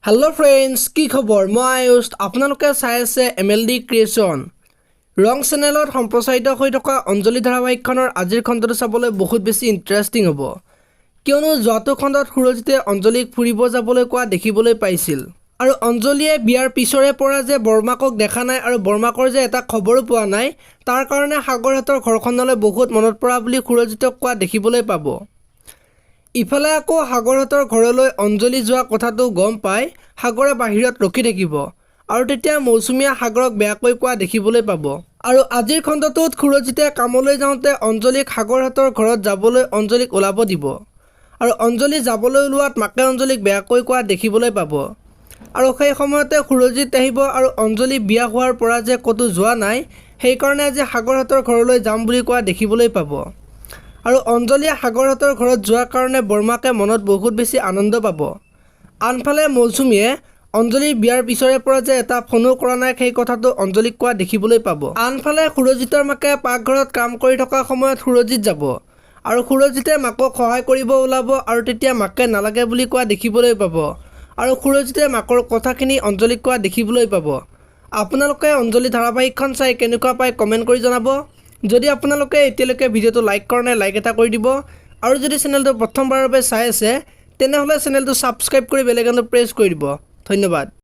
Hello' friends, কি খবৰ? মই আয়ুষ। আপোনালোকে চাই আছে MLD ক্ৰিয়েশ্যন। ৰং চেনেলত সম্প্ৰচাৰিত হৈ থকা অঞ্জলি ধাৰাবাহিকখনৰ আজিৰ খণ্ডটো চাবলৈ বহুত বেছি ইণ্টাৰেষ্টিং হ'ব, কিয়নো যোৱাটো খণ্ডত সুৰজিতে অঞ্জলিক ফুৰিব যাবলৈ কোৱা দেখিবলৈ পাইছিল। আৰু অঞ্জলিয়ে বিয়াৰ পিছৰে পৰা যে বৰমাকক দেখা নাই আৰু বৰমাকৰ যে এটা খবৰো পোৱা নাই, তাৰ কাৰণে সাগৰহঁতৰ ঘৰখনলৈ বহুত মনত পৰা বুলি সুৰজিতক কোৱা দেখিবলৈ পাব। ইফালে আকৌ সাগৰহঁতৰ ঘৰলৈ অঞ্জলি যোৱা কথাটো গম পাই সাগৰে বাহিৰত ৰখি থাকিব আৰু তেতিয়া মৌচুমীয়ে সাগৰক বেয়াকৈ কোৱা দেখিবলৈ পাব। আৰু আজিৰ খণ্ডটোত সুৰজিতে কামলৈ যাওঁতে অঞ্জলিক সাগৰহঁতৰ ঘৰত যাবলৈ অঞ্জলিক ওলাব দিব আৰু অঞ্জলি যাবলৈ ওলোৱাত মাকে অঞ্জলিক বেয়াকৈ কোৱা দেখিবলৈ পাব। আৰু সেই সময়তে সুৰজিত আহিব আৰু অঞ্জলি বিয়া হোৱাৰ পৰা যে ক'তো যোৱা নাই, সেইকাৰণে আজি সাগৰহঁতৰ ঘৰলৈ যাম বুলি কোৱা দেখিবলৈ পাব। আৰু অঞ্জলিয়ে সাগৰহঁতৰ ঘৰত যোৱাৰ কাৰণে বৰমাকে মনত বহুত বেছি আনন্দ পাব। আনফালে মৌচুমীয়ে অঞ্জলিৰ বিয়াৰ পিছৰে পৰা যে এটা ফোনো কৰা নাই, সেই কথাটো অঞ্জলিক কোৱা দেখিবলৈ পাব। আনফালে সুৰজিতৰ মাকে পাকঘৰত কাম কৰি থকা সময়ত সুৰজিত যাব আৰু সুৰজিতে মাকক সহায় কৰিব ওলাব আৰু তেতিয়া মাকে নালাগে বুলি কোৱা দেখিবলৈ পাব আৰু সুৰজিতে মাকৰ কথাখিনি অঞ্জলিক কোৱা দেখিবলৈ পাব। আপোনালোকে অঞ্জলি ধাৰাবাহিকখন চাই কেনেকুৱা পায় কমেণ্ট কৰি জনাব। যদি আপোনালোকে এতিয়ালৈকে ভিডিঅ'টো লাইক কৰা নাই, লাইক এটা কৰি দিব আৰু যদি চেনেলটো প্ৰথমবাৰৰ বাবে চাই আছে তেনেহ'লে চেনেলটো ছাবস্ক্ৰাইব কৰি বেল আইকনটো প্ৰেছ কৰি দিব। ধন্যবাদ।